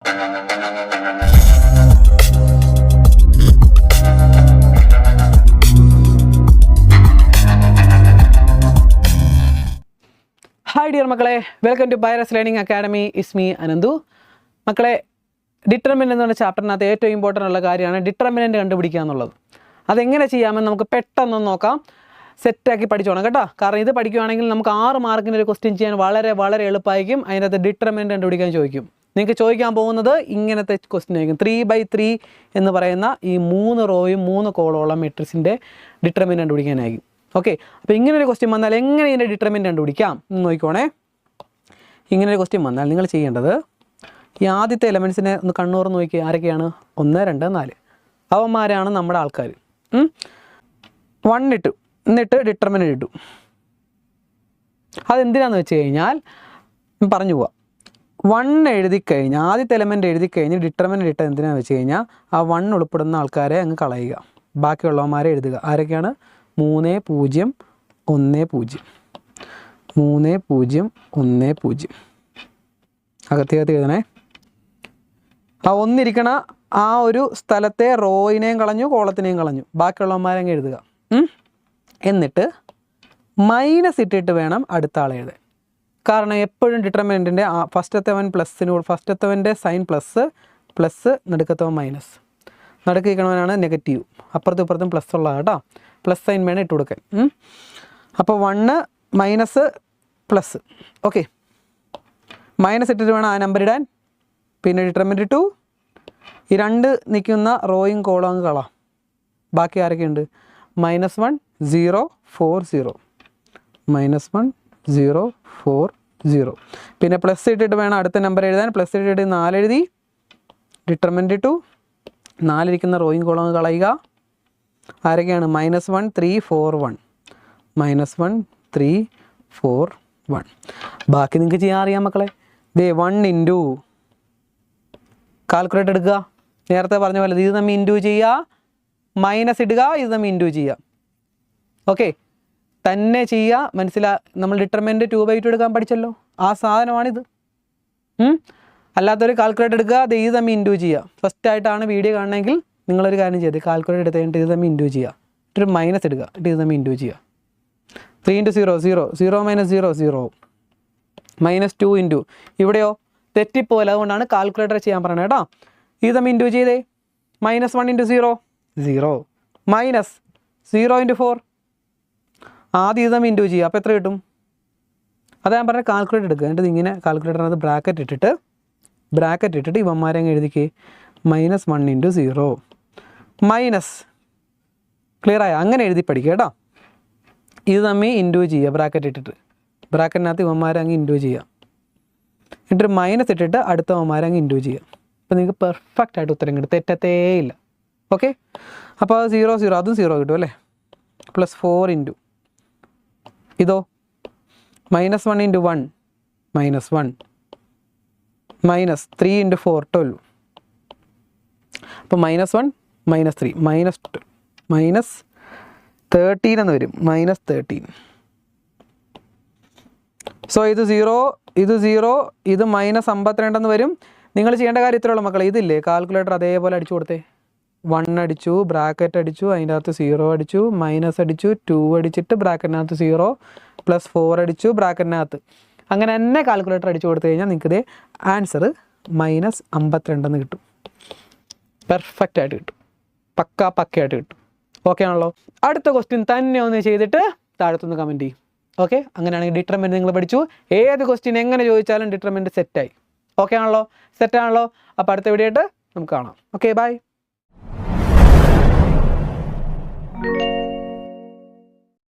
Hi dear മക്കളെ, welcome to ബൈറസ് learning academy. Is me Ananthu. മക്കളെ, ഡിറ്റർമിനൻ്റ് എന്ന് പറഞ്ഞ ചാപ്റ്ററിനകത്ത് ഏറ്റവും ഇമ്പോർട്ടൻ്റ് ഉള്ള കാര്യമാണ് ഡിറ്റർമിനൻ്റ് കണ്ടുപിടിക്കുക എന്നുള്ളത്. അതെങ്ങനെ ചെയ്യാമെന്ന് നമുക്ക് പെട്ടെന്ന് നോക്കാം. സെറ്റാക്കി പഠിച്ചോണം കേട്ടോ. കാരണം ഇത് പഠിക്കുകയാണെങ്കിൽ നമുക്ക് 6 മാർക്കിന് ഒരു ക്വസ്റ്റ്യൻ ചെയ്യാൻ വളരെ വളരെ എളുപ്പമായിരിക്കും. അതിനകത്ത് ഡിറ്റർമിനൻ്റ് കണ്ടുപിടിക്കാൻ ചോദിക്കും. നിങ്ങൾക്ക് ചോദിക്കാൻ പോകുന്നത് ഇങ്ങനത്തെ ക്വസ്റ്റ്യൻ ആയിരിക്കും. 3/3 എന്ന് പറയുന്ന ഈ 3 റോയും 3 കോളമുള്ള മെട്രിക്സിൻ്റെ ഡിറ്റർമിനൻ്റ് കണ്ടുപിടിക്കാനായിരിക്കും. ഓക്കെ, അപ്പോൾ ഇങ്ങനൊരു ക്വസ്റ്റ്യൻ വന്നാൽ എങ്ങനെ ഇതിൻ്റെ ഡിറ്റർമിനൻ്റ് കണ്ടുപിടിക്കാം എന്ന് നോക്കിക്കോണേ. ഇങ്ങനൊരു ക്വസ്റ്റ്യൻ വന്നാൽ നിങ്ങൾ ചെയ്യേണ്ടത് ഈ ആദ്യത്തെ എലമെൻസിനെ ഒന്ന് കണ്ണൂർന്ന് നോക്കി. ആരൊക്കെയാണ്? 1, 2, 4 അവന്മാരാണ് നമ്മുടെ ആൾക്കാർ. 1 ഇട്ടു, എന്നിട്ട് ഡിറ്റർമിനൻ്റ് ഇട്ടു. അതെന്തിനാന്ന് വെച്ച് കഴിഞ്ഞാൽ പറഞ്ഞു പോവാം. 1 എഴുതിക്കഴിഞ്ഞാൽ ആദ്യത്തെ എലമെൻറ്റ് എഴുതിക്കഴിഞ്ഞ് ഡിറ്റർമിനൻ്റ് ഇട്ടത് എന്തിനാണെന്ന് വെച്ച് കഴിഞ്ഞാൽ ആ 1 ഉൾപ്പെടുന്ന ആൾക്കാരെ അങ്ങ് കളയുക, ബാക്കിയുള്ളവന്മാരെ എഴുതുക. ആരൊക്കെയാണ്? 3, 0, 1, 0. 3, 0, 1, 0. അകത്തേക്ക് എഴുതണേ. ആ ഒന്നിരിക്കണ ആ ഒരു സ്ഥലത്തെ റോയിനെയും കളഞ്ഞു, കോളത്തിനെയും കളഞ്ഞു, ബാക്കിയുള്ളവന്മാരെ അങ്ങ് എഴുതുക. എന്നിട്ട് മൈനസ് ഇട്ടിട്ട് വേണം അടുത്ത ആളെ എഴുതാൻ. കാരണം എപ്പോഴും ഡിറ്റർമിനൻറ്റിൻ്റെ ഫസ്റ്റത്തവൻ പ്ലസ്സിനോട്, ഫസ്റ്റത്തവൻ്റെ സൈൻ പ്ലസ് നടുക്കത്തവൻ മൈനസ്, നടുക്കിരിക്കണവനാണ് നെഗറ്റീവ്, അപ്പുറത്തും ഇപ്പുറത്തും പ്ലസ് ഉള്ള കേട്ടോ. പ്ലസ് സൈൻ വേണം ഇട്ട് കൊടുക്കാൻ. അപ്പോൾ 1 മൈനസ് പ്ലസ്. ഓക്കെ, മൈനസ് ഇട്ടിട്ട് വേണം ആ നമ്പർ ഇടാൻ. പിന്നെ ഡിറ്റർമിനൻ്റ് ഇട്ടു. ഈ 2 നിൽക്കുന്ന റോയും കോളം അങ്ങ് കളാം. ബാക്കി ആരൊക്കെയുണ്ട്? -1 0 4 0, -1 0 4 0. പിന്നെ പ്ലസ് ഇട്ടിട്ട് വേണം അടുത്ത നമ്പർ എഴുതാൻ. പ്ലസ് ഇട്ടിട്ട് 4 എഴുതി, ഡിറ്റർമിനൻ്റ് ഇട്ടു. 4 ഇരിക്കുന്ന റോയും കോളം അങ്ങ് കളയുക. ആരൊക്കെയാണ്? -1 3 4 1, -1 3 4 1. ബാക്കി നിങ്ങൾക്ക് ചെയ്യാൻ അറിയാം മക്കളെ. 1 ഇൻറ്റു കാൽക്കുലേറ്റർ എടുക്കുക. നേരത്തെ പറഞ്ഞ പോലെ ഇത് തമ്മിൽ ഇൻറ്റു ചെയ്യുക, മൈനസ് ഇടുക, ഇത് തമ്മിൽ ഇൻറ്റു ചെയ്യുക. ഓക്കെ, തന്നെ ചെയ്യുക. നമ്മൾ ഡിറ്റർമിനൻ്റ് 2/2 എടുക്കാൻ പഠിച്ചല്ലോ, ആ സാധനമാണിത്. അല്ലാത്തൊരു കാൽക്കുലേറ്റർ എടുക്കുക, ഇത് തമ്മിൽ ഇൻറ്റു ചെയ്യുക. ഫസ്റ്റായിട്ടാണ് വീഡിയോ കാണണമെങ്കിൽ നിങ്ങളൊരു കാര്യം ചെയ്ത് കാൽക്കുലേറ്റർ എടുത്ത് കഴിഞ്ഞിട്ട് ഇത് തമ്മിൽ ഇൻറ്റു ചെയ്യുക, എന്നിട്ട് മൈനസ് എടുക്കുക, ഇത് തമ്മിൽ ഇൻറ്റു ചെയ്യുക. 3 ഇൻറ്റു 0 0, 0 - 0 0, -2 ഇൻറ്റു. ഇവിടെയോ തെറ്റിപ്പോലെ, അതുകൊണ്ടാണ് കാൽക്കുലേറ്റർ ചെയ്യാൻ പറയണത് കേട്ടോ. ഇത് തമ്മിൽ ഇൻറ്റു ചെയ്തേ. -1 ഇൻറ്റു 0 0, -0 ഇൻറ്റു 4. ആദ്യം ഇത് തമ്മിൽ ഇൻറ്റു ചെയ്യുക. അപ്പോൾ എത്ര കിട്ടും? അത് ഞാൻ പറഞ്ഞ കാൽക്കുലേറ്റർ എടുക്കുക. എന്നിട്ട് ഇങ്ങനെ കാൽക്കുലേറ്ററിനകത്ത് ബ്രാക്കറ്റ് ഇട്ടിട്ട് ഇവന്മാരെ അങ്ങ് എഴുതിക്കേ. -1 ഇൻറ്റു 0 മൈനസ്. ക്ലിയർ ആയ? അങ്ങനെ എഴുതി പഠിക്കുക കേട്ടോ. ഇത് തമ്മിൽ ഇൻറ്റു ചെയ്യുക, ബ്രാക്കറ്റ് ഇട്ടിട്ട്. ബ്രാക്കറ്റിനകത്ത് ഇവന്മാരെ അങ്ങ് ഇൻറ്റു ചെയ്യുക. എന്നിട്ട് മൈനസ് ഇട്ടിട്ട് അടുത്തവന്മാരെ അങ്ങ് ഇൻറ്റു ചെയ്യുക. അപ്പോൾ നിങ്ങൾക്ക് പെർഫെക്റ്റ് ആയിട്ട് ഉത്തരം കിട്ടും, തെറ്റത്തേ ഇല്ല. ഓക്കെ, അപ്പോൾ 0 0, അതും 0 കിട്ടും അല്ലേ. +4 ഇൻറ്റു ഇതോ -1 ഇൻറ്റു 1 -1, -3 ഇൻറ്റു 4 12. അപ്പോൾ -1 -3 -13 എന്ന് വരും. -13. സോ ഇത് 0, ഇത് 0, ഇത് -52 എന്ന് വരും. നിങ്ങൾ ചെയ്യേണ്ട കാര്യം ഇത്രയുള്ള മക്കളെ. ഇതില്ലേ കാൽക്കുലേറ്റർ അതേപോലെ അടിച്ചു കൊടുത്തേ. 1 അടിച്ചു, ബ്രാക്കറ്റ് അടിച്ചു, അതിൻ്റെ അകത്ത് 0 അടിച്ചു, മൈനസ് അടിച്ചു, 2 അടിച്ചിട്ട് ബ്രാക്കറ്റിനകത്ത് 0, +4 അടിച്ചു ബ്രാക്കറ്റിനകത്ത്. അങ്ങനെ തന്നെ കാൽക്കുലേറ്റർ അടിച്ചു കൊടുത്തു കഴിഞ്ഞാൽ നിങ്ങൾക്ക് ഇതേ ആൻസർ -52 എന്ന് കിട്ടും. പെർഫെക്റ്റ് ആയിട്ട് കിട്ടും, പക്കയായിട്ട് കിട്ടും. ഓക്കെ ആണല്ലോ? അടുത്ത ക്വസ്റ്റ്യൻ തന്നെ ഒന്ന് ചെയ്തിട്ട് താഴത്തൊന്ന് കമൻറ്റ് ചെയ്യും. ഓക്കെ, അങ്ങനെയാണെങ്കിൽ ഡിറ്റർമിനൻ്റ് നിങ്ങൾ പഠിച്ചു. ഏത് ക്വസ്റ്റ്യൻ എങ്ങനെ ചോദിച്ചാലും ഡിറ്റർമിനൻ്റ് സെറ്റായി. ഓക്കെ ആണല്ലോ? സെറ്റാണല്ലോ? അപ്പോൾ അടുത്ത വീഡിയോ ആയിട്ട് നമുക്ക് കാണാം. Okay, by.